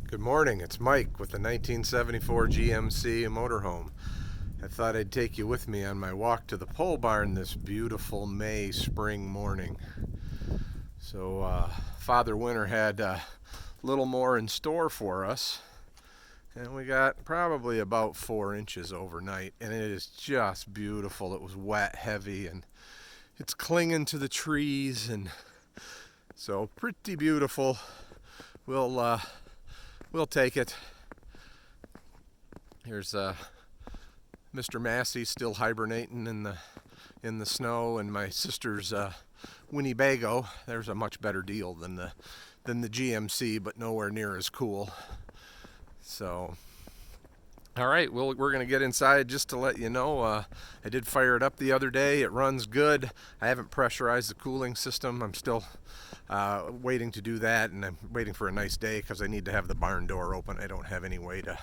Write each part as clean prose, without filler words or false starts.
Good morning, it's Mike with the 1974 GMC Motorhome. I thought I'd take you with me on my walk to the pole barn this beautiful May spring morning. So Father Winter had a little more in store for us, and we got probably about 4 inches overnight, and it is just beautiful. It was wet, heavy, and it's clinging to the trees, and so pretty beautiful. We'll take it. Here's Mr. Massey still hibernating in the snow, and my sister's Winnebago. There's a much better deal than the GMC, but nowhere near as cool. So, all right, we're going to get inside just to let you know. I did fire it up the other day. It runs good. I haven't pressurized the cooling system. I'm still waiting to do that, and I'm waiting for a nice day because I need to have the barn door open. I don't have any way to,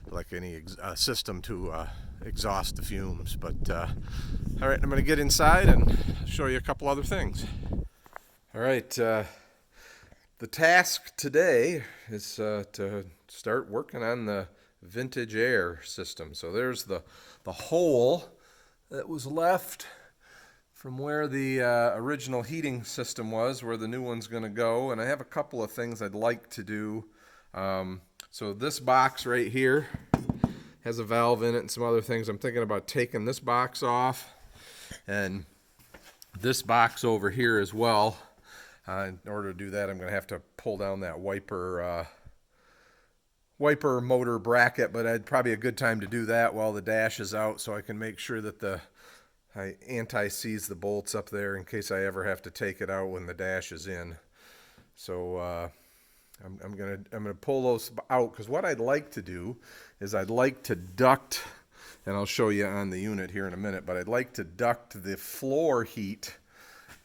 like any system to exhaust the fumes. But all right, I'm going to get inside and show you a couple other things. All right, the task today is to start working on the vintage air system. So there's the hole that was left from where the original heating system was, where the new one's going to go. And I have a couple of things I'd like to do. So this box right here has a valve in it and some other things. I'm thinking about taking this box off and this box over here as well. In order to do that, I'm going to have to pull down that wiper motor bracket, but it's probably a good time to do that while the dash is out, so I can make sure that I anti-seize the bolts up there in case I ever have to take it out when the dash is in. So I'm gonna pull those out, because what I'd like to do is I'd like to duct, and I'll show you on the unit here in a minute, but I'd like to duct the floor heat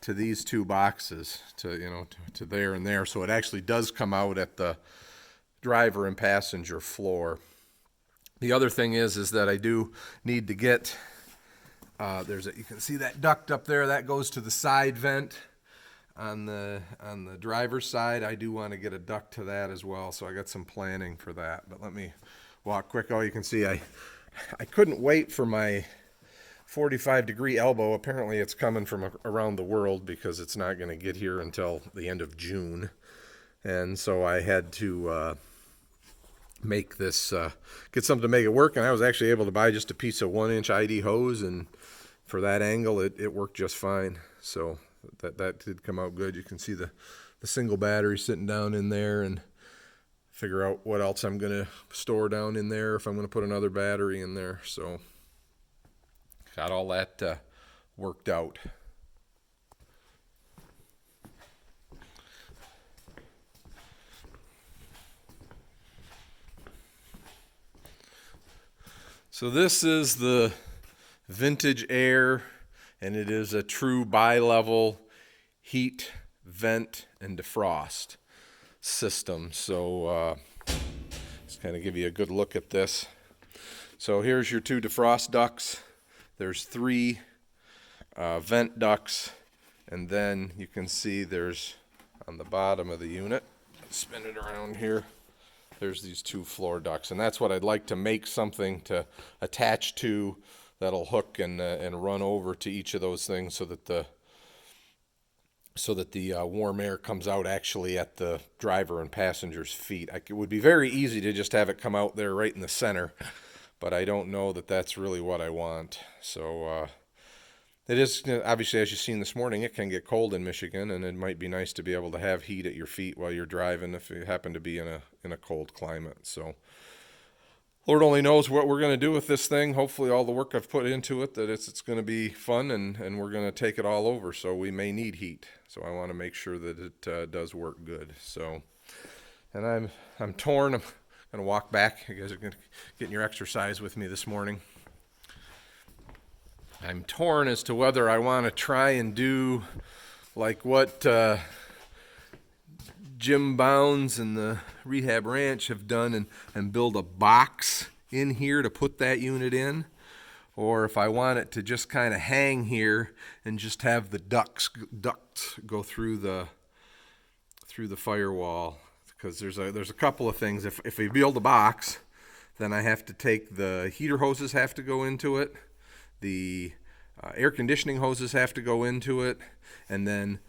to these two boxes, to there and there, so it actually does come out at the driver and passenger floor. The other thing is that I do need to get you can see that duct up there that goes to the side vent on the driver's side. I do want to get a duct to that as well, so I got some planning for that. But let me walk quick. Oh, you can see I couldn't wait for my 45-degree elbow. Apparently it's coming from around the world because it's not going to get here until the end of June, and so I had to make this get something to make it work. And I was actually able to buy just a piece of 1-inch ID hose, and for that angle it worked just fine. So that did come out good. You can see the single battery sitting down in there, and figure out what else I'm going to store down in there if I'm going to put another battery in there. So got all that worked out. So this is the vintage air, and it is a true bi-level heat, vent, and defrost system. So just kind of give you a good look at this. So here's your 2 defrost ducts. There's 3 vent ducts, and then you can see there's on the bottom of the unit, spin it around here, there's these 2 floor ducts, and that's what I'd like to make something to attach to that'll hook and run over to each of those things, so that the warm air comes out actually at the driver and passenger's feet. It would be very easy to just have it come out there right in the center, but I don't know that that's really what I want. So it is, obviously, as you've seen this morning, it can get cold in Michigan, and it might be nice to be able to have heat at your feet while you're driving if you happen to be in a cold climate. So Lord only knows what we're going to do with this thing. Hopefully all the work I've put into it, that it's going to be fun, and we're going to take it all over. So we may need heat. So I want to make sure that it does work good. So, and I'm torn. I'm going to walk back. You guys are going to get your exercise with me this morning. I'm torn as to whether I want to try and do like what Jim Bounds and the Rehab Ranch have done, and build a box in here to put that unit in, or if I want it to just kind of hang here and just have the ducts go through the firewall, because there's a couple of things. If we build a box, then I have to take the heater hoses have to go into it, the air conditioning hoses have to go into it, and then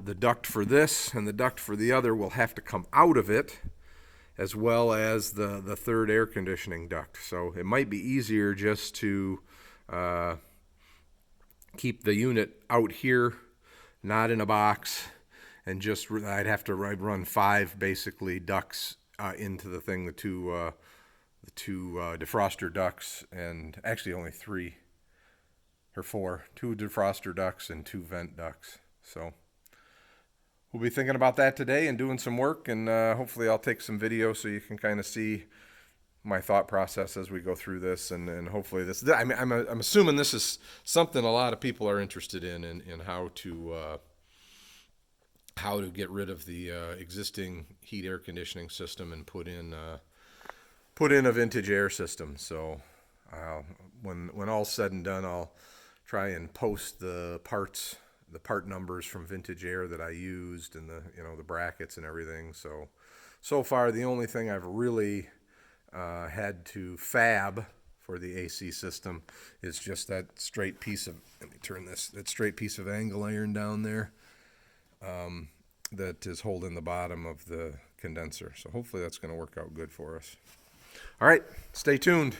the duct for this and the duct for the other will have to come out of it, as well as the third air conditioning duct. So it might be easier just to keep the unit out here, not in a box, and just I'd have to run 5 basically ducts into the thing, the two defroster ducts, and actually only 3 or 4, 2 defroster ducts and 2 vent ducts. So we'll be thinking about that today and doing some work, and hopefully I'll take some video so you can kind of see my thought process as we go through this, and hopefully this. I mean, I'm assuming this is something a lot of people are interested in how to get rid of the existing heat air conditioning system and put in a vintage air system. So when all's said and done, I'll try and post the part numbers from Vintage Air that I used, and the brackets and everything. So far the only thing I've really had to fab for the AC system is just that straight piece of, let me turn this, that straight piece of angle iron down there that is holding the bottom of the condenser. So hopefully that's going to work out good for us. All right, stay tuned.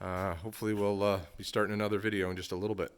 Hopefully we'll be starting another video in just a little bit.